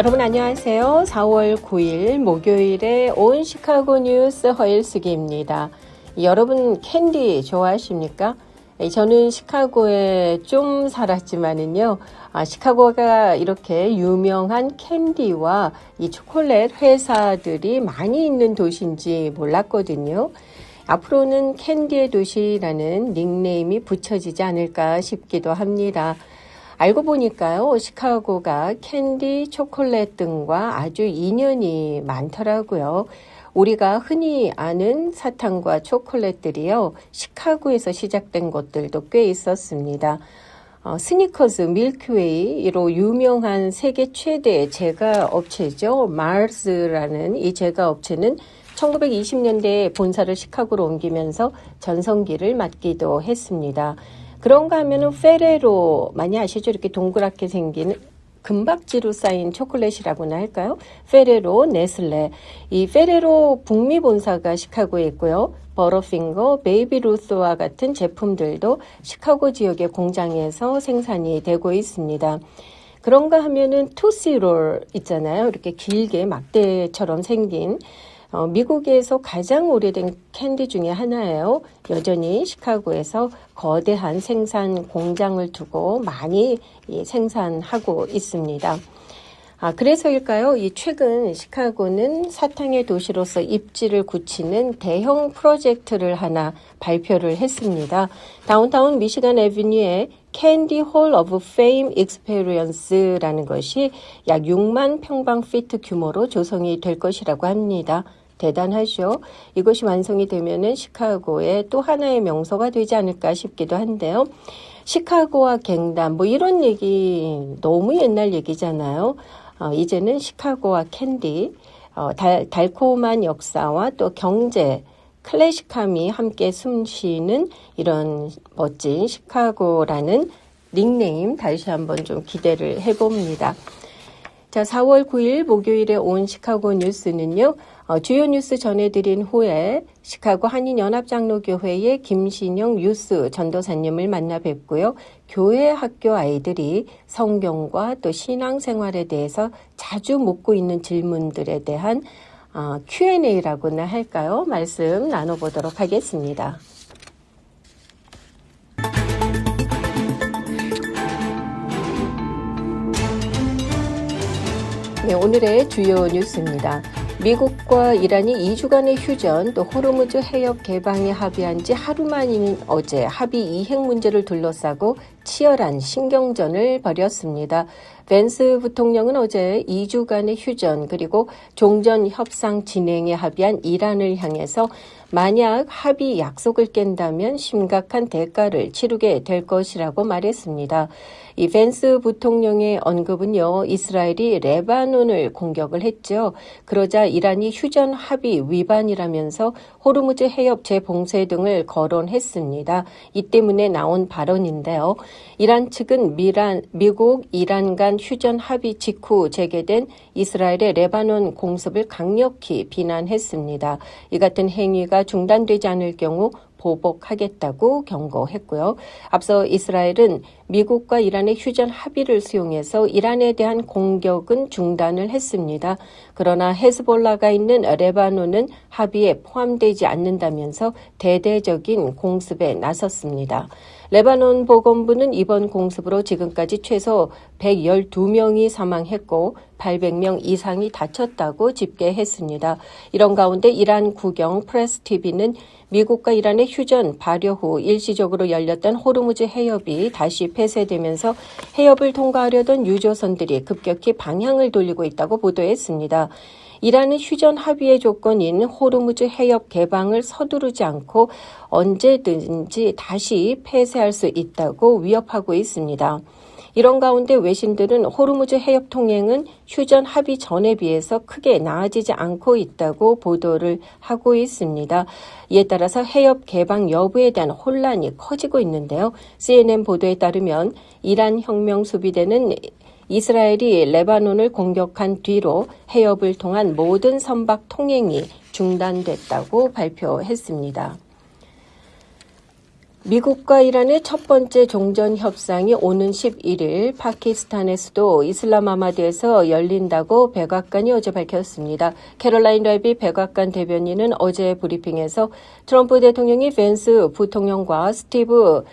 여러분 안녕하세요. 4월 9일 목요일에 온 시카고 뉴스 허일숙입니다. 여러분 캔디 좋아하십니까? 저는 시카고에 좀 살았지만은요. 시카고가 이렇게 유명한 캔디와 이 초콜릿 회사들이 많이 있는 도시인지 몰랐거든요. 앞으로는 캔디의 도시라는 닉네임이 붙여지지 않을까 싶기도 합니다. 알고 보니까요, 시카고가 캔디, 초콜릿 등과 아주 인연이 많더라고요. 우리가 흔히 아는 사탕과 초콜릿들이요, 시카고에서 시작된 것들도 꽤 있었습니다. 스니커즈, 밀크웨이로 유명한 세계 최대 제과 업체죠. 마르스라는 이 제과 업체는 1920년대에 본사를 시카고로 옮기면서 전성기를 맞기도 했습니다. 그런가 하면은 페레로 많이 아시죠? 이렇게 동그랗게 생긴 금박지로 쌓인 초콜릿이라고나 할까요? 페레로, 네슬레. 이 페레로 북미 본사가 시카고에 있고요. 버터핑거, 베이비루스와 같은 제품들도 시카고 지역의 공장에서 생산이 되고 있습니다. 그런가 하면은 투시롤 있잖아요. 이렇게 길게 막대처럼 생긴 미국에서 가장 오래된 캔디 중에 하나예요. 여전히 시카고에서 거대한 생산 공장을 두고 많이 생산하고 있습니다. 그래서일까요? 이 최근 시카고는 사탕의 도시로서 입지를 굳히는 대형 프로젝트를 하나 발표를 했습니다. 다운타운 미시간 애비뉴에 캔디 홀 오브 페임 익스페리언스라는 것이 약 6만 평방피트 규모로 조성이 될 것이라고 합니다. 대단하죠. 이것이 완성이 되면은 시카고의 또 하나의 명소가 되지 않을까 싶기도 한데요. 시카고와 갱단 이런 얘기 너무 옛날 얘기잖아요. 이제는 시카고와 캔디, 달콤한 역사와 또 경제, 클래식함이 함께 숨쉬는 이런 멋진 시카고라는 닉네임 다시 한번 좀 기대를 해봅니다. 자, 4월 9일 목요일에 온 시카고 뉴스는요. 주요 뉴스 전해드린 후에 시카고 한인연합장로교회의 김신영 유스 전도사님을 만나 뵙고요. 교회 학교 아이들이 성경과 또 신앙생활에 대해서 자주 묻고 있는 질문들에 대한 Q&A라고나 할까요? 말씀 나눠보도록 하겠습니다. 네, 오늘의 주요 뉴스입니다. 미국과 이란이 2주간의 휴전 또 호르무즈 해협 개방에 합의한 지 하루 만인 어제 합의 이행 문제를 둘러싸고 치열한 신경전을 벌였습니다. 벤스 부통령은 어제 2주간의 휴전 그리고 종전 협상 진행에 합의한 이란을 향해서 만약 합의 약속을 깬다면 심각한 대가를 치르게 될 것이라고 말했습니다. 이 벤스 부통령의 언급은요, 이스라엘이 레바논을 공격을 했죠. 그러자 이란이 휴전 합의 위반이라면서 호르무즈 해협 재봉쇄 등을 거론했습니다. 이 때문에 나온 발언인데요. 이란 측은 미국, 이란 간 휴전 합의 직후 재개된 이스라엘의 레바논 공습을 강력히 비난했습니다. 이 같은 행위가 중단되지 않을 경우 보복하겠다고 경고했고요. 앞서 이스라엘은 미국과 이란의 휴전 합의를 수용해서 이란에 대한 공격은 중단을 했습니다. 그러나 헤즈볼라가 있는 레바논은 합의에 포함되지 않는다면서 대대적인 공습에 나섰습니다. 레바논 보건부는 이번 공습으로 지금까지 최소 112명이 사망했고 800명 이상이 다쳤다고 집계했습니다. 이런 가운데 이란 국영 프레스TV는 미국과 이란의 휴전 발효 후 일시적으로 열렸던 호르무즈 해협이 다시 폐쇄되면서 해협을 통과하려던 유조선들이 급격히 방향을 돌리고 있다고 보도했습니다. 이란은 휴전 합의의 조건인 호르무즈 해협 개방을 서두르지 않고 언제든지 다시 폐쇄할 수 있다고 위협하고 있습니다. 이런 가운데 외신들은 호르무즈 해협 통행은 휴전 합의 전에 비해서 크게 나아지지 않고 있다고 보도를 하고 있습니다. 이에 따라서 해협 개방 여부에 대한 혼란이 커지고 있는데요. CNN 보도에 따르면 이란 혁명 수비대는 이스라엘이 레바논을 공격한 뒤로 해협을 통한 모든 선박 통행이 중단됐다고 발표했습니다. 미국과 이란의 첫 번째 종전 협상이 오는 11일 파키스탄에서도 이슬람마바드에서 열린다고 백악관이 어제 밝혔습니다. 캐롤라인 레비 백악관 대변인은 어제 브리핑에서 트럼프 대통령이 벤스 부통령과 스티브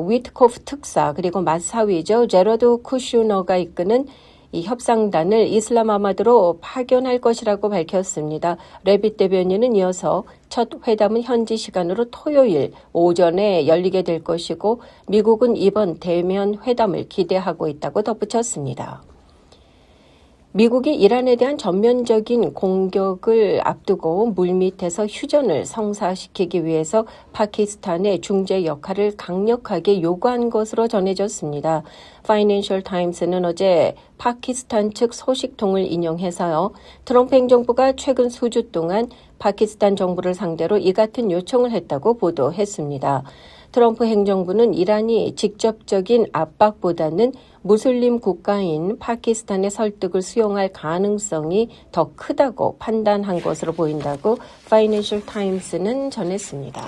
위트코프 특사 그리고 마사위죠 제러드 쿠슈너가 이끄는 이 협상단을 이슬람마바드로 파견할 것이라고 밝혔습니다. 레빗 대변인은 이어서 첫 회담은 현지 시간으로 토요일 오전에 열리게 될 것이고 미국은 이번 대면 회담을 기대하고 있다고 덧붙였습니다. 미국이 이란에 대한 전면적인 공격을 앞두고 물밑에서 휴전을 성사시키기 위해서 파키스탄의 중재 역할을 강력하게 요구한 것으로 전해졌습니다. 파이낸셜 타임스는 어제 파키스탄 측 소식통을 인용해서요. 트럼프 행정부가 최근 수주 동안 파키스탄 정부를 상대로 이 같은 요청을 했다고 보도했습니다. 트럼프 행정부는 이란이 직접적인 압박보다는 무슬림 국가인 파키스탄의 설득을 수용할 가능성이 더 크다고 판단한 것으로 보인다고 파이낸셜 타임스는 전했습니다.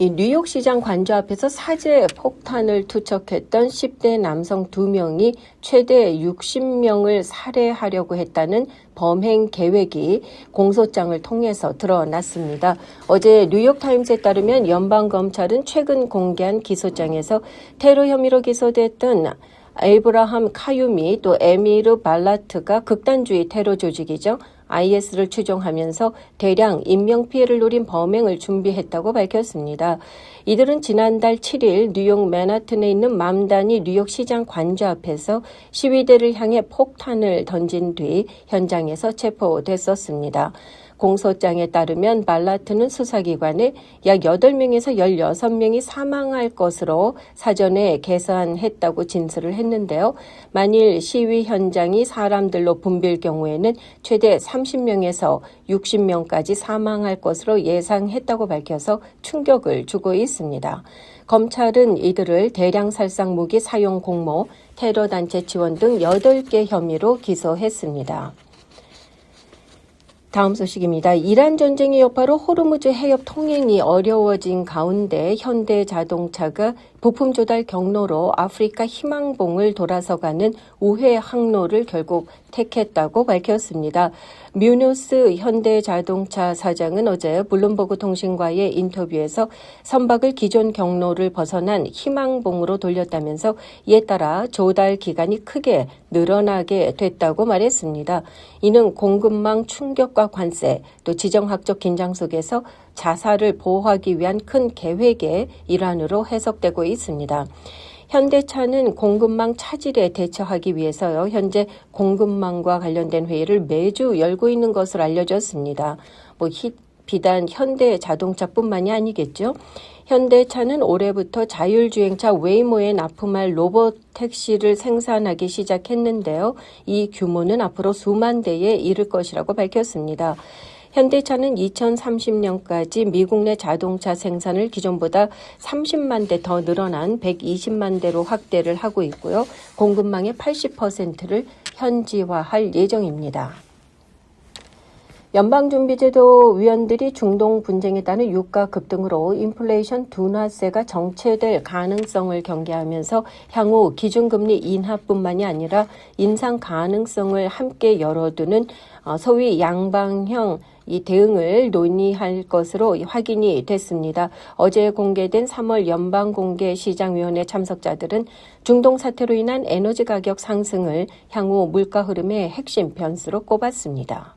이 뉴욕시장 관저 앞에서 사제 폭탄을 투척했던 10대 남성 2명이 최대 60명을 살해하려고 했다는 범행 계획이 공소장을 통해서 드러났습니다. 어제 뉴욕타임스에 따르면 연방검찰은 최근 공개한 기소장에서 테러 혐의로 기소됐던 에이브라함 카유미 또 에미르 발라트가 극단주의 테러 조직이죠. IS를 추종하면서 대량 인명피해를 노린 범행을 준비했다고 밝혔습니다. 이들은 지난달 7일 뉴욕 맨하튼에 있는 맘다니 뉴욕시장 관저 앞에서 시위대를 향해 폭탄을 던진 뒤 현장에서 체포됐었습니다. 공소장에 따르면 발라트는 수사기관에 약 8명에서 16명이 사망할 것으로 사전에 계산했다고 진술을 했는데요. 만일 시위 현장이 사람들로 붐빌 경우에는 최대 30명에서 60명까지 사망할 것으로 예상했다고 밝혀서 충격을 주고 있습니다. 검찰은 이들을 대량 살상 무기 사용 공모, 테러 단체 지원 등 8개 혐의로 기소했습니다. 다음 소식입니다. 이란 전쟁의 여파로 호르무즈 해협 통행이 어려워진 가운데 현대자동차가 부품 조달 경로로 아프리카 희망봉을 돌아서 가는 우회 항로를 결국 택했다고 밝혔습니다. 뮤누스 현대자동차 사장은 어제 블룸버그 통신과의 인터뷰에서 선박을 기존 경로를 벗어난 희망봉으로 돌렸다면서 이에 따라 조달 기간이 크게 늘어나게 됐다고 말했습니다. 이는 공급망 충격과 관세, 또 지정학적 긴장 속에서 자사를 보호하기 위한 큰 계획의 일환으로 해석되고 있습니다. 현대차는 공급망 차질에 대처하기 위해서요. 현재 공급망과 관련된 회의를 매주 열고 있는 것으로 알려졌습니다. 비단 현대자동차뿐만이 아니겠죠. 현대차는 올해부터 자율주행차 웨이모에 납품할 로봇 택시를 생산하기 시작했는데요. 이 규모는 앞으로 수만 대에 이를 것이라고 밝혔습니다. 현대차는 2030년까지 미국 내 자동차 생산을 기존보다 30만 대 더 늘어난 120만 대로 확대를 하고 있고요. 공급망의 80%를 현지화할 예정입니다. 연방준비제도 위원들이 중동 분쟁에 따른 유가 급등으로 인플레이션 둔화세가 정체될 가능성을 경계하면서 향후 기준금리 인하뿐만이 아니라 인상 가능성을 함께 열어두는 소위 양방형 이 대응을 논의할 것으로 확인이 됐습니다. 어제 공개된 3월 연방공개시장위원회 참석자들은 중동 사태로 인한 에너지 가격 상승을 향후 물가 흐름의 핵심 변수로 꼽았습니다.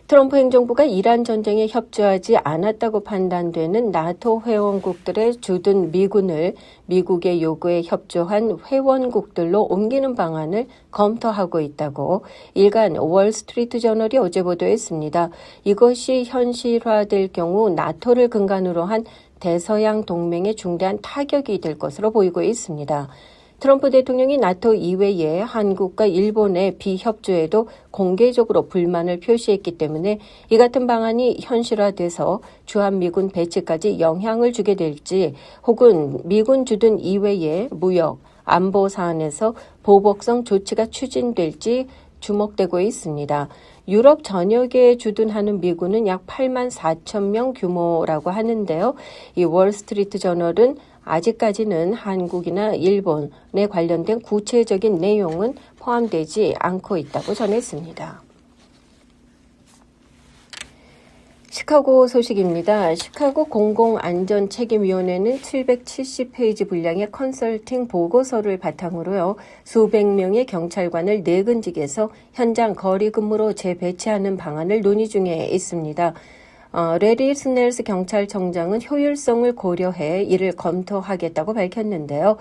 트럼프 행정부가 이란 전쟁에 협조하지 않았다고 판단되는 나토 회원국들의 주둔 미군을 미국의 요구에 협조한 회원국들로 옮기는 방안을 검토하고 있다고 일간 월스트리트 저널이 어제 보도했습니다. 이것이 현실화될 경우 나토를 근간으로 한 대서양 동맹에 중대한 타격이 될 것으로 보이고 있습니다. 트럼프 대통령이 나토 이외에 한국과 일본의 비협조에도 공개적으로 불만을 표시했기 때문에 이 같은 방안이 현실화돼서 주한미군 배치까지 영향을 주게 될지 혹은 미군 주둔 이외의 무역, 안보 사안에서 보복성 조치가 추진될지 주목되고 있습니다. 유럽 전역에 주둔하는 미군은 약 8만 4천 명 규모라고 하는데요. 이 월스트리트 저널은 아직까지는 한국이나 일본에 관련된 구체적인 내용은 포함되지 않고 있다고 전했습니다. 시카고 소식입니다. 시카고 공공안전책임위원회는 770페이지 분량의 컨설팅 보고서를 바탕으로요. 수백 명의 경찰관을 내근직에서 현장 거리 근무로 재배치하는 방안을 논의 중에 있습니다. 레리 스넬스 경찰청장은 효율성을 고려해 이를 검토하겠다고 밝혔는데요.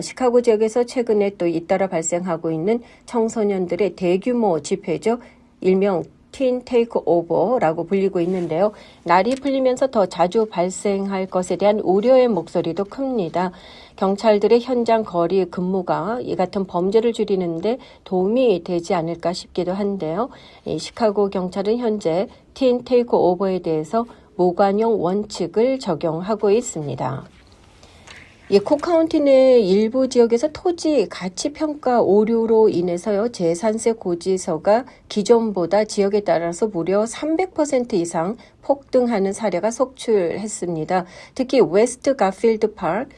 시카고 지역에서 최근에 또 잇따라 발생하고 있는 청소년들의 대규모 집회죠. 일명 틴 테이크 오버라고 불리고 있는데요. 날이 풀리면서 더 자주 발생할 것에 대한 우려의 목소리도 큽니다. 경찰들의 현장 거리 근무가 이 같은 범죄를 줄이는데 도움이 되지 않을까 싶기도 한데요. 시카고 경찰은 현재 틴 테이크 오버에 대해서 무관용 원칙을 적용하고 있습니다. 콕카운티 내 일부 지역에서 토지 가치평가 오류로 인해서요, 재산세 고지서가 기존보다 지역에 따라서 무려 300% 이상 폭등하는 사례가 속출했습니다. 특히 웨스트 가필드 파크,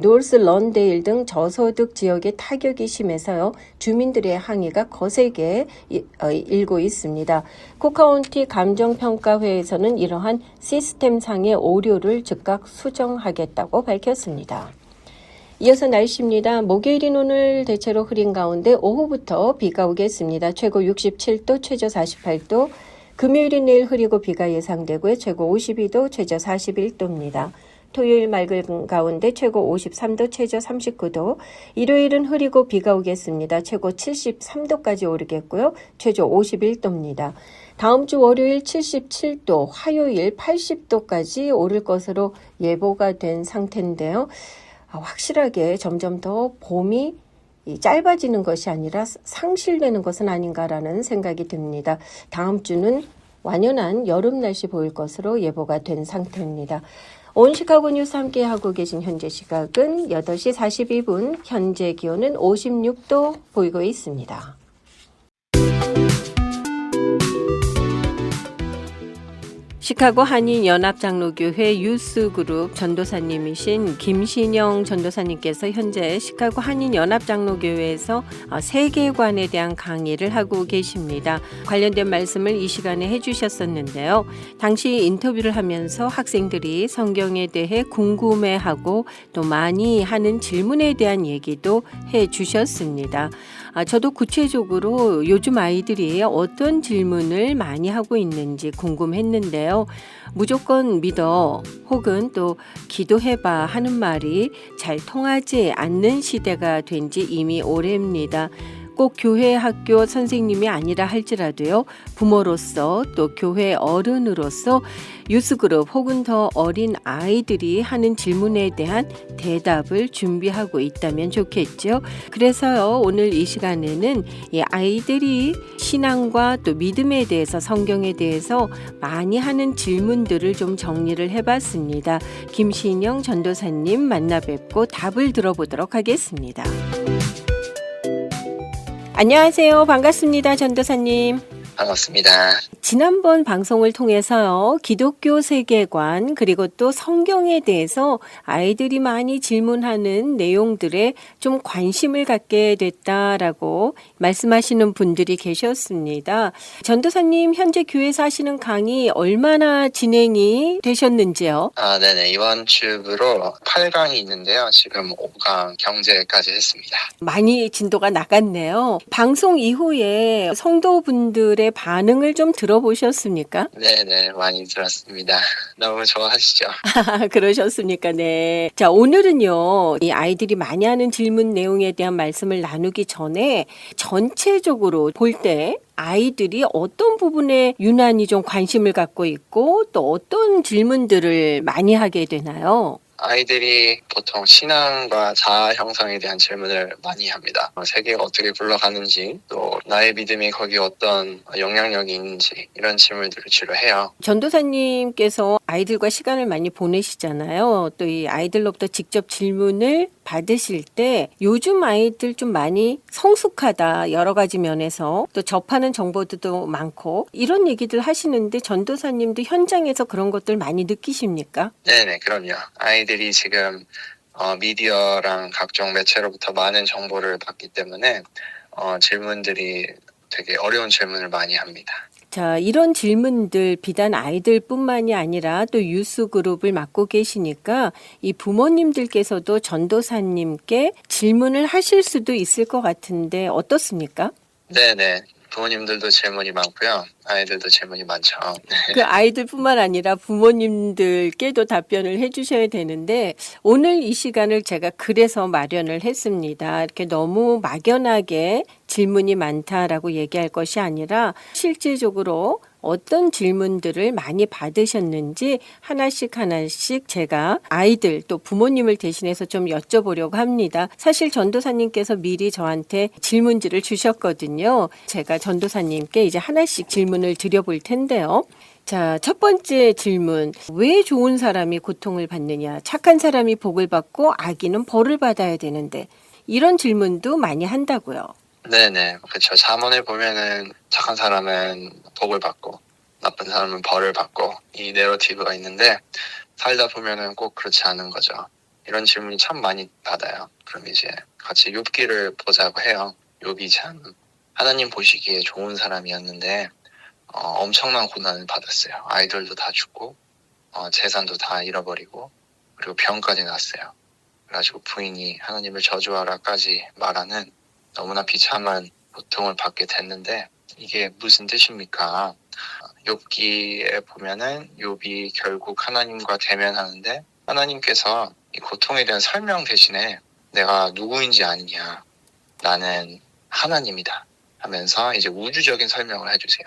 노스 런데일 등 저소득 지역의 타격이 심해서요. 주민들의 항의가 거세게 일고 있습니다. 콕카운티 감정평가회에서는 이러한 시스템상의 오류를 즉각 수정하겠다고 밝혔습니다. 이어서 날씨입니다. 목요일인 오늘 대체로 흐린 가운데 오후부터 비가 오겠습니다. 최고 67도, 최저 48도. 금요일인 내일 흐리고 비가 예상되고요. 최고 52도, 최저 41도입니다. 토요일 맑은 가운데 최고 53도, 최저 39도. 일요일은 흐리고 비가 오겠습니다. 최고 73도까지 오르겠고요. 최저 51도입니다. 다음 주 월요일 77도, 화요일 80도까지 오를 것으로 예보가 된 상태인데요. 확실하게 점점 더 봄이 짧아지는 것이 아니라 상실되는 것은 아닌가라는 생각이 듭니다. 다음 주는 완연한 여름 날씨 보일 것으로 예보가 된 상태입니다. 온 시카고 뉴스 함께하고 계신 현재 시각은 8시 42분, 현재 기온은 56도 보이고 있습니다. 시카고 한인연합장로교회 유스그룹 전도사님이신 김신영 전도사님께서 현재 시카고 한인연합장로교회에서 세계관에 대한 강의를 하고 계십니다. 관련된 말씀을 이 시간에 해주셨었는데요. 당시 인터뷰를 하면서 학생들이 성경에 대해 궁금해하고 또 많이 하는 질문에 대한 얘기도 해주셨습니다. 저도 구체적으로 요즘 아이들이 어떤 질문을 많이 하고 있는지 궁금했는데요. 무조건 믿어 혹은 또 기도해봐 하는 말이 잘 통하지 않는 시대가 된 지 이미 오래입니다. 꼭 교회 학교 선생님이 아니라 할지라도요. 부모로서 또 교회 어른으로서 유스그룹 혹은 더 어린 아이들이 하는 질문에 대한 대답을 준비하고 있다면 좋겠죠. 그래서요. 오늘 이 시간에는 이 아이들이 신앙과 또 믿음에 대해서 성경에 대해서 많이 하는 질문들을 좀 정리를 해봤습니다. 김신영 전도사님 만나 뵙고 답을 들어보도록 하겠습니다. 안녕하세요. 반갑습니다. 전도사님. 반갑습니다. 지난번 방송을 통해서요. 기독교 세계관 그리고 또 성경에 대해서 아이들이 많이 질문하는 내용들에 좀 관심을 갖게 됐다라고 말씀하시는 분들이 계셨습니다. 전도사님 현재 교회에서 하시는 강의 얼마나 진행이 되셨는지요? 네네. 이번 주부로 8강이 있는데요. 지금 5강 경제까지 했습니다. 많이 진도가 나갔네요. 방송 이후에 성도분들의 반응을 좀 들어보셨습니까? 네네. 많이 들었습니다. 너무 좋아하시죠? 그러셨습니까? 네. 자, 오늘은요, 이 아이들이 많이 하는 질문 내용에 대한 말씀을 나누기 전에 전체적으로 볼 때 아이들이 어떤 부분에 유난히 좀 관심을 갖고 있고 또 어떤 질문들을 많이 하게 되나요? 아이들이 보통 신앙과 자아 형성에 대한 질문을 많이 합니다. 세계가 어떻게 굴러가는지, 또 나의 믿음이 거기에 어떤 영향력이 있는지 이런 질문들을 주로 해요. 전도사님께서 아이들과 시간을 많이 보내시잖아요. 또 이 아이들로부터 직접 질문을 받으실 때 요즘 아이들 좀 많이 성숙하다, 여러 가지 면에서 또 접하는 정보들도 많고 이런 얘기들 하시는데 전도사님도 현장에서 그런 것들 많이 느끼십니까? 네네, 그럼요. 아이들이 지금 미디어랑 각종 매체로부터 많은 정보를 받기 때문에 질문들이 되게 어려운 질문을 많이 합니다. 자, 이런 질문들 비단 아이들뿐만이 아니라 또 유스 그룹을 맡고 계시니까 이 부모님들께서도 전도사님께 질문을 하실 수도 있을 것 같은데 어떻습니까? 네네. 부모님들도 질문이 많고요. 아이들도 질문이 많죠. 그 아이들뿐만 아니라 부모님들께도 답변을 해주셔야 되는데 오늘 이 시간을 제가 그래서 마련을 했습니다. 이렇게 너무 막연하게 질문이 많다라고 얘기할 것이 아니라 실질적으로 어떤 질문들을 많이 받으셨는지 하나씩 제가 아이들 또 부모님을 대신해서 좀 여쭤보려고 합니다. 사실 전도사님께서 미리 저한테 질문지를 주셨거든요. 제가 전도사님께 이제 하나씩 질문을 드려볼 텐데요. 자, 첫 번째 질문. 왜 좋은 사람이 고통을 받느냐? 착한 사람이 복을 받고 악인은 벌을 받아야 되는데 이런 질문도 많이 한다고요. 네네, 그렇죠. 잠언에 보면은 착한 사람은 복을 받고 나쁜 사람은 벌을 받고 이 내러티브가 있는데 살다 보면은 꼭 그렇지 않은 거죠. 이런 질문이 참 많이 받아요. 그럼 이제 같이 욥기를 보자고 해요. 욥이 참 하나님 보시기에 좋은 사람이었는데 엄청난 고난을 받았어요. 아이들도 다 죽고 재산도 다 잃어버리고 그리고 병까지 났어요. 그래가지고 부인이 하나님을 저주하라까지 말하는 너무나 비참한 고통을 받게 됐는데 이게 무슨 뜻입니까? 욥기에 보면은 욥이 결국 하나님과 대면하는데 하나님께서 이 고통에 대한 설명 대신에 내가 누구인지 아느냐? 나는 하나님이다 하면서 이제 우주적인 설명을 해주세요.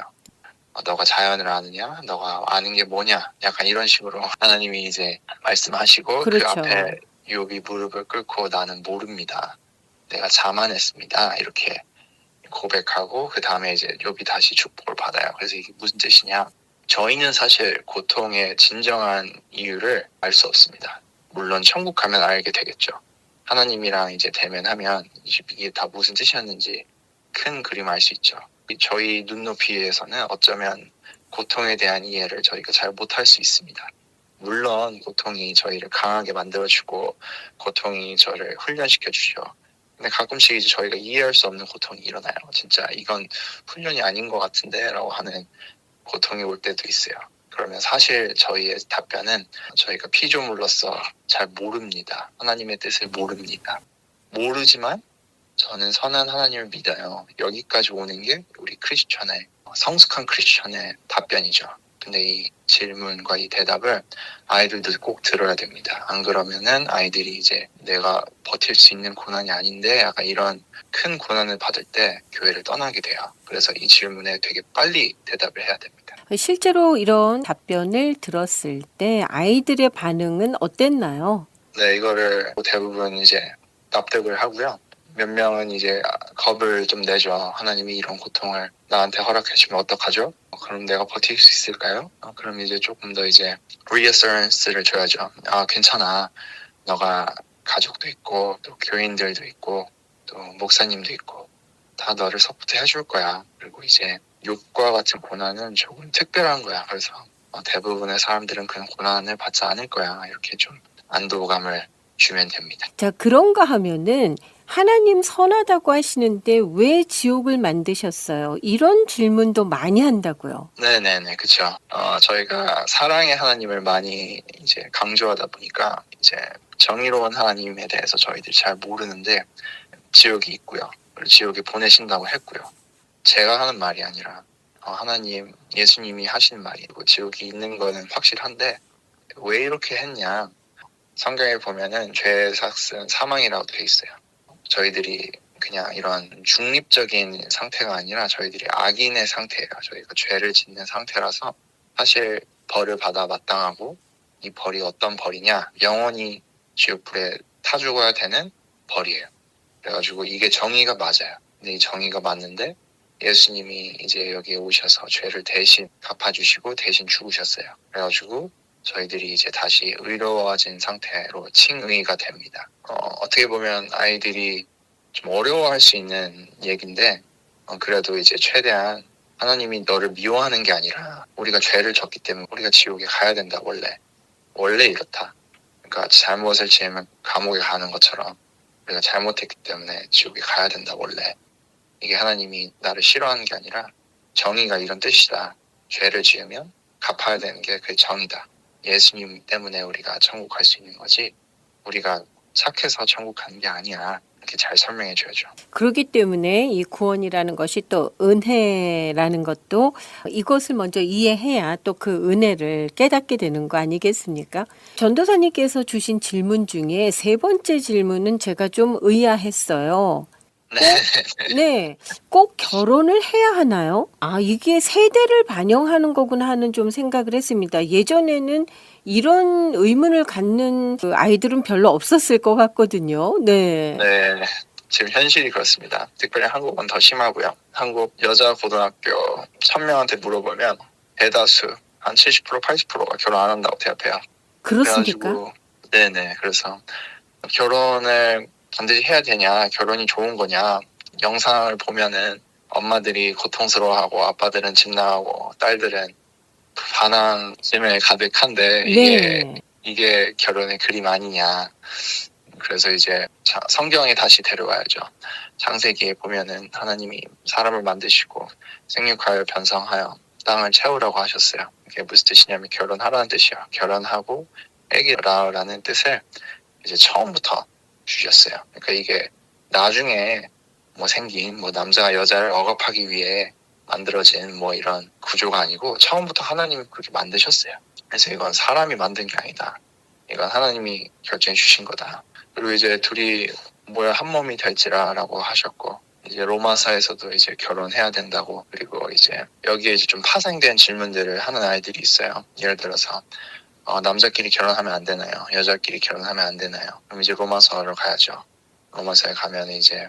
너가 자연을 아느냐? 너가 아는 게 뭐냐? 약간 이런 식으로 하나님이 이제 말씀하시고 그렇죠. 그 앞에 욥이 무릎을 꿇고 나는 모릅니다. 내가 자만했습니다. 이렇게 고백하고 그 다음에 이제 욥이 다시 축복을 받아요. 그래서 이게 무슨 뜻이냐? 저희는 사실 고통의 진정한 이유를 알 수 없습니다. 물론 천국 가면 알게 되겠죠. 하나님이랑 이제 대면하면 이게 다 무슨 뜻이었는지 큰 그림 알 수 있죠. 저희 눈높이에서는 어쩌면 고통에 대한 이해를 저희가 잘 못할 수 있습니다. 물론 고통이 저희를 강하게 만들어주고 고통이 저를 훈련시켜주죠. 근데 가끔씩 이제 저희가 이해할 수 없는 고통이 일어나요. 진짜 이건 훈련이 아닌 것 같은데 라고 하는 고통이 올 때도 있어요. 그러면 사실 저희의 답변은 저희가 피조물로서 잘 모릅니다. 하나님의 뜻을 모릅니다. 모르지만 저는 선한 하나님을 믿어요. 여기까지 오는 게 우리 크리스천의 성숙한 크리스천의 답변이죠. 근데 이 질문과 이 대답을 아이들도 꼭 들어야 됩니다. 안 그러면은 아이들이 이제 내가 버틸 수 있는 고난이 아닌데 약간 이런 큰 고난을 받을 때 교회를 떠나게 돼요. 그래서 이 질문에 되게 빨리 대답을 해야 됩니다. 실제로 이런 답변을 들었을 때 아이들의 반응은 어땠나요? 네, 이거를 대부분 이제 납득을 하고요. 몇 명은 이제 겁을 좀 내죠. 하나님이 이런 고통을 나한테 허락해 주면 어떡하죠? 그럼 내가 버틸 수 있을까요? 그럼 이제 조금 더 이제 reassurance를 줘야죠. 괜찮아. 너가 가족도 있고 또 교인들도 있고 또 목사님도 있고 다 너를 서포트 해줄 거야. 그리고 이제 욥과 같은 고난은 조금 특별한 거야. 그래서 대부분의 사람들은 그런 고난을 받지 않을 거야. 이렇게 좀 안도감을 주면 됩니다. 자, 그런가 하면은 하나님 선하다고 하시는데 왜 지옥을 만드셨어요? 이런 질문도 많이 한다고요. 네네네, 그쵸. 저희가 사랑의 하나님을 많이 이제 강조하다 보니까 이제 정의로운 하나님에 대해서 저희들이 잘 모르는데 지옥이 있고요. 그리고 지옥에 보내신다고 했고요. 제가 하는 말이 아니라 하나님, 예수님이 하신 말이고 지옥이 있는 거는 확실한데 왜 이렇게 했냐? 성경에 보면은 죄의 삭은 사망이라고 되어 있어요. 저희들이 그냥 이런 중립적인 상태가 아니라 저희들이 악인의 상태예요. 저희가 죄를 짓는 상태라서 사실 벌을 받아 마땅하고 이 벌이 어떤 벌이냐? 영원히 지옥불에 타 죽어야 되는 벌이에요. 그래가지고 이게 정의가 맞아요. 근데 이 정의가 맞는데 예수님이 이제 여기에 오셔서 죄를 대신 갚아주시고 대신 죽으셨어요. 그래가지고 저희들이 이제 다시 의로워진 상태로 칭의가 됩니다. 어떻게 보면 아이들이 좀 어려워할 수 있는 얘기인데 그래도 이제 최대한 하나님이 너를 미워하는 게 아니라 우리가 죄를 졌기 때문에 우리가 지옥에 가야 된다. 원래 이렇다. 그러니까 잘못을 지으면 감옥에 가는 것처럼 우리가 잘못했기 때문에 지옥에 가야 된다. 원래 이게 하나님이 나를 싫어하는 게 아니라 정의가 이런 뜻이다. 죄를 지으면 갚아야 되는 게 그 정의다. 예수님 때문에 우리가 천국 갈 수 있는 거지 우리가 착해서 천국 가는 게 아니야. 이렇게 잘 설명해 줘야죠. 그렇기 때문에 이 구원이라는 것이 또 은혜라는 것도 이것을 먼저 이해해야 또 그 은혜를 깨닫게 되는 거 아니겠습니까? 전도사님께서 주신 질문 중에 세 번째 질문은 제가 좀 의아했어요. 네, 꼭 결혼을 해야 하나요? 아, 이게 세대를 반영하는 거구나 하는 좀 생각을 했습니다. 예전에는 이런 의문을 갖는 그 아이들은 별로 없었을 것 같거든요. 네. 네, 지금 현실이 그렇습니다. 특별히 한국은 더 심하고요. 한국 여자 고등학교 1000명한테 물어보면 대다수 한 70% 80%가 결혼 안 한다고 대답해요. 그렇습니까? 그래가지고 네네 그래서 결혼을 반드시 해야 되냐, 결혼이 좋은 거냐, 영상을 보면은 엄마들이 고통스러워하고 아빠들은 집 나가고 딸들은 반항심에 가득한데 네. 이게 결혼의 그림 아니냐. 그래서 이제 성경에 다시 데려와야죠. 창세기에 보면은 하나님이 사람을 만드시고 생육하여 변성하여 땅을 채우라고 하셨어요. 이게 무슨 뜻이냐면 결혼하라는 뜻이에요. 결혼하고 아기 낳으라는 뜻을 이제 처음부터 주셨어요. 그러니까 이게 나중에 생긴 남자가 여자를 억압하기 위해 만들어진 이런 구조가 아니고 처음부터 하나님이 그렇게 만드셨어요. 그래서 이건 사람이 만든 게 아니다. 이건 하나님이 결정해 주신 거다. 그리고 이제 둘이 한 몸이 될지라라고 하셨고 이제 로마서에서도 이제 결혼해야 된다고 그리고 이제 여기에 이제 좀 파생된 질문들을 하는 아이들이 있어요. 예를 들어서 남자끼리 결혼하면 안 되나요? 여자끼리 결혼하면 안 되나요? 그럼 이제 로마서를 가야죠. 로마서에 가면 이제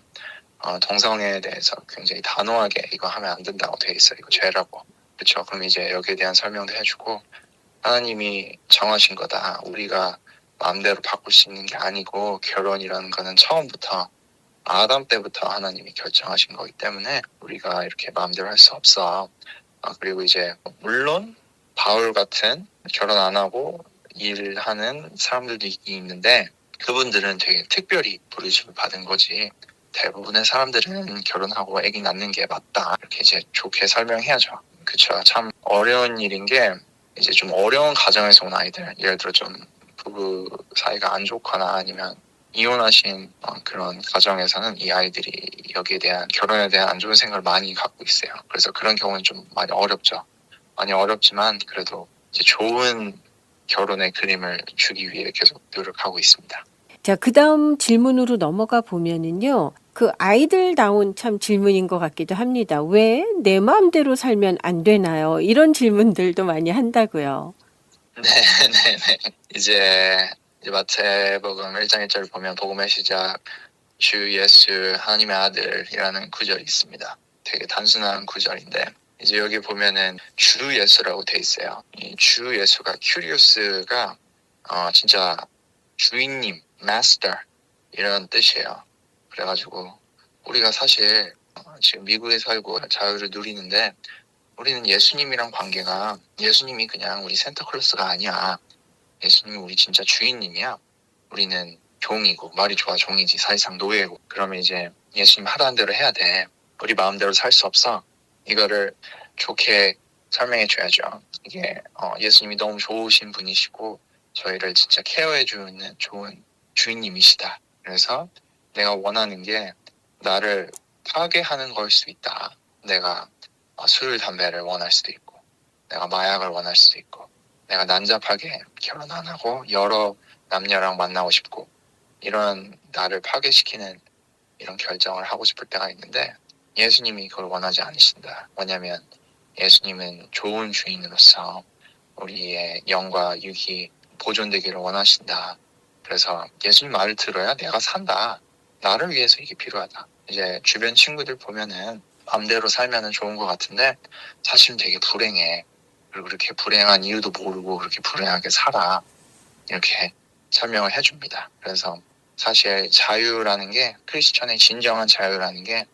동성애에 대해서 굉장히 단호하게 이거 하면 안 된다고 돼 있어요. 이거 죄라고. 그렇죠? 그럼 이제 여기에 대한 설명도 해주고 하나님이 정하신 거다. 우리가 마음대로 바꿀 수 있는 게 아니고 결혼이라는 거는 처음부터 아담 때부터 하나님이 결정하신 거기 때문에 우리가 이렇게 마음대로 할 수 없어. 그리고 이제 물론 바울 같은 결혼 안 하고 일하는 사람들도 있는데 그분들은 되게 특별히 부르심을 받은 거지 대부분의 사람들은 결혼하고 아기 낳는 게 맞다 이렇게 이제 좋게 설명해야죠. 그쵸. 참 어려운 일인 게 이제 좀 어려운 가정에서 온 아이들 예를 들어 좀 부부 사이가 안 좋거나 아니면 이혼하신 그런 가정에서는 이 아이들이 여기에 대한 결혼에 대한 안 좋은 생각을 많이 갖고 있어요. 그래서 그런 경우는 좀 많이 어렵죠. 많이 어렵지만 그래도 이제 좋은 결혼의 그림을 주기 위해 계속 노력하고 있습니다. 자, 그 다음 질문으로 넘어가 보면은요. 그 아이들다운 참 질문인 것 같기도 합니다. 왜 내 마음대로 살면 안 되나요? 이런 질문들도 많이 한다고요. 네. 이제 마태복음 1장 1절 보면 복음의 시작 주 예수 하나님의 아들이라는 구절이 있습니다. 되게 단순한 구절인데 이제 여기 보면은 주 예수라고 돼 있어요. 이 주 예수가 큐리오스가 진짜 주인님, 마스터 이런 뜻이에요. 그래가지고 우리가 사실 지금 미국에 살고 자유를 누리는데 우리는 예수님이랑 관계가 예수님이 그냥 우리 산타클로스가 아니야. 예수님이 우리 진짜 주인님이야. 우리는 종이고 말이 좋아 종이지 사실상 노예고 그러면 이제 예수님 하라는 대로 해야 돼. 우리 마음대로 살 수 없어. 이거를 좋게 설명해 줘야죠. 이게 예수님이 너무 좋으신 분이시고 저희를 진짜 케어해주는 좋은 주인님이시다. 그래서 내가 원하는 게 나를 파괴하는 걸 수 있다. 내가 술, 담배를 원할 수도 있고 내가 마약을 원할 수도 있고 내가 난잡하게 결혼 안 하고 여러 남녀랑 만나고 싶고 이런 나를 파괴시키는 이런 결정을 하고 싶을 때가 있는데 예수님이 그걸 원하지 않으신다. 왜냐하면 예수님은 좋은 주인으로서 우리의 영과 육이 보존되기를 원하신다. 그래서 예수님 말을 들어야 내가 산다. 나를 위해서 이게 필요하다. 이제 주변 친구들 보면은 맘대로 살면은 좋은 것 같은데 사실은 되게 불행해. 그리고 그렇게 불행한 이유도 모르고 그렇게 불행하게 살아. 이렇게 설명을 해줍니다. 그래서 사실 자유라는 게, 크리스천의 진정한 자유라는 게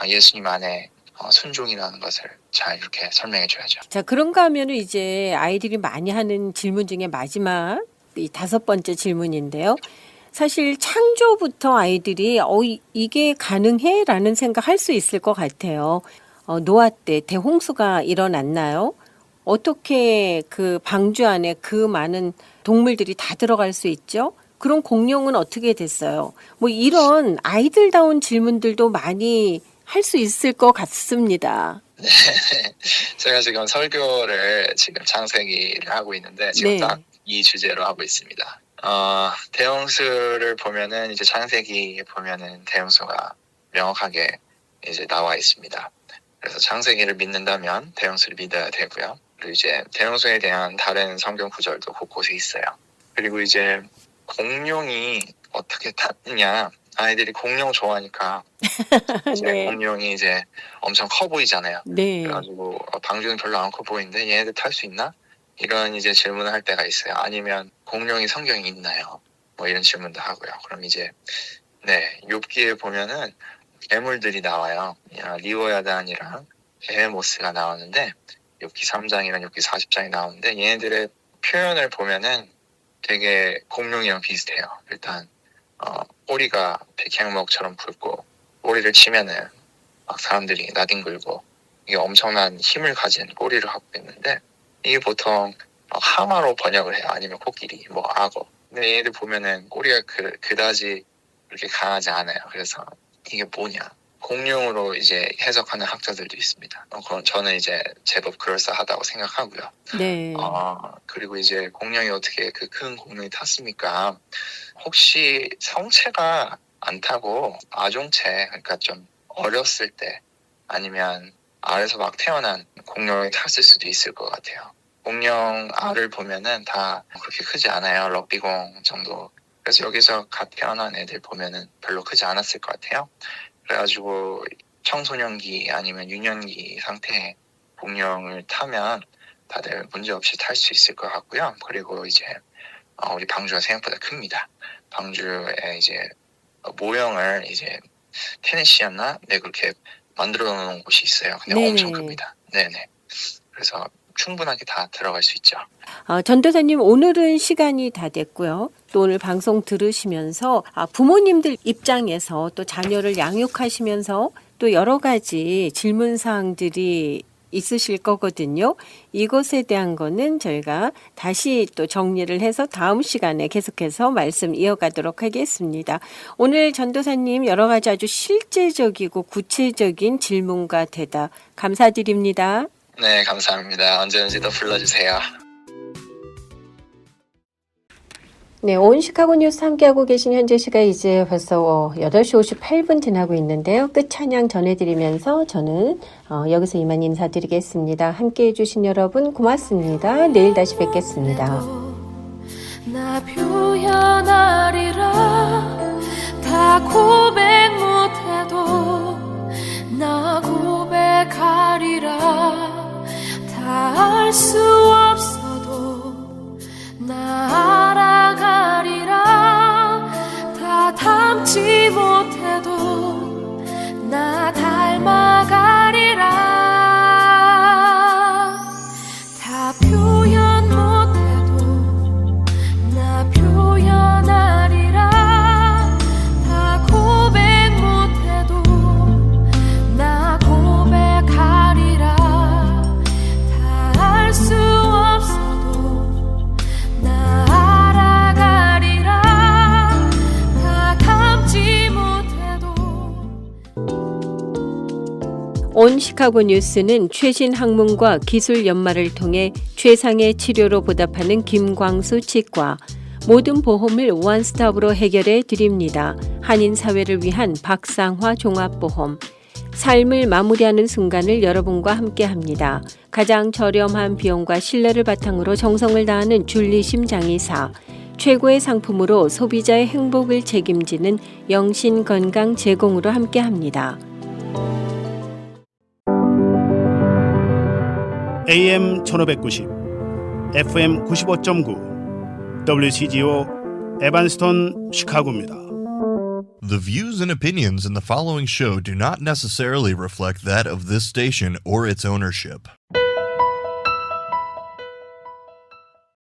예수님 안에 순종이라는 것을 잘 이렇게 설명해 줘야죠. 자, 그런가 하면은 이제 아이들이 많이 하는 질문 중에 마지막 이 5번째 질문인데요. 사실 창조부터 아이들이 이게 가능해? 라는 생각할 수 있을 것 같아요. 노아 때 대홍수가 일어났나요? 어떻게 그 방주 안에 그 많은 동물들이 다 들어갈 수 있죠? 그런 공룡은 어떻게 됐어요? 뭐 이런 아이들다운 질문들도 많이 할 수 있을 것 같습니다. 네. 제가 지금 설교를 지금 창세기를 하고 있는데 지금 네. 딱 이 주제로 하고 있습니다. 대홍수를 보면은 이제 창세기에 보면은 대홍수가 명확하게 이제 나와 있습니다. 그래서 창세기를 믿는다면 대홍수를 믿어야 되고요. 그리고 이제 대홍수에 대한 다른 성경 구절도 곳곳에 있어요. 그리고 이제 공룡이 어떻게 탔느냐? 아이들이 공룡 좋아하니까 이제 네. 공룡이 이제 엄청 커 보이잖아요. 네. 그래가지고 방주는 별로 안 커 보이는데 얘네들 탈 수 있나? 이런 이제 질문을 할 때가 있어요. 아니면 공룡이 성경에 있나요? 뭐 이런 질문도 하고요. 그럼 이제 욥기에 보면은 괴물들이 나와요. 리오야단이랑 베헤모스가 나오는데 욥기 3장이랑 욥기 40장이 나오는데 얘네들의 표현을 보면은 되게 공룡이랑 비슷해요. 일단 꼬리가 백향목처럼 굵고 꼬리를 치면은 막 사람들이 나뒹굴고 이게 엄청난 힘을 가진 꼬리를 갖고 있는데 이게 보통 하마로 번역을 해요. 아니면 코끼리, 뭐 악어. 근데 얘네들 보면은 꼬리가 그다지 그렇게 강하지 않아요. 그래서 이게 뭐냐? 공룡으로 이제 해석하는 학자들도 있습니다. 그건 저는 이제 제법 그럴싸하다고 생각하고요. 네. 그리고 이제 공룡이 어떻게 그 큰 공룡이 탔습니까? 혹시 성체가 안 타고 아종체, 그러니까 좀 어렸을 때 아니면 알에서 막 태어난 공룡이 탔을 수도 있을 것 같아요. 공룡 알을 보면은 다 그렇게 크지 않아요. 럭비공 정도. 그래서 여기서 갓 태어난 애들 보면은 별로 크지 않았을 것 같아요. 그래가지고 청소년기 아니면 유년기 상태의 공룡을 타면 다들 문제없이 탈 수 있을 것 같고요. 그리고 이제 우리 방주가 생각보다 큽니다. 방주의 이제 모형을 이제 테네시였나? 네, 그렇게 만들어 놓은 곳이 있어요. 근데 네네. 엄청 큽니다. 네네. 그래서 충분하게 다 들어갈 수 있죠. 전도사님, 오늘은 시간이 다 됐고요. 또 오늘 방송 들으시면서 부모님들 입장에서 또 자녀를 양육하시면서 또 여러 가지 질문 사항들이 있으실 거거든요. 이것에 대한 거는 저희가 다시 또 정리를 해서 다음 시간에 계속해서 말씀 이어가도록 하겠습니다. 오늘 전도사님 여러 가지 아주 실제적이고 구체적인 질문과 대답 감사드립니다. 네, 감사합니다. 언제든지 더 불러주세요. 네, 온 시카고 뉴스 함께하고 계신 현재 시각 이제 벌써 8시 58분 지나고 있는데요. 끝 찬양 전해드리면서 저는 여기서 이만 인사드리겠습니다. 함께해 주신 여러분 고맙습니다. 내일 다시 뵙겠습니다. 나 표현하리라 다 고백 못해도 나 고백하리라 다 알 수 없어도 나 알아가리라 다 닮지 못해도 나 닮아가리라 다 표현 못해도 나 표현하리라 다 고백 못해도 나 고백하리라 다 알 수 없어도 나 알아가리라 다 닮지 못해도 온 시카고 뉴스는 최신 학문과 기술 연마를 통해 최상의 치료로 보답하는 김광수 치과, 모든 보험을 원스톱으로 해결해 드립니다. 한인 사회를 위한 박상화 종합보험, 삶을 마무리하는 순간을 여러분과 함께합니다. 가장 저렴한 비용과 신뢰를 바탕으로 정성을 다하는 줄리심 장의사, 최고의 상품으로 소비자의 행복을 책임지는 영신 건강 제공으로 함께합니다. AM 1590, FM 95.9, WCGO 에반스톤 시카고입니다. The views and opinions in the following show do not necessarily reflect that of this station or its ownership.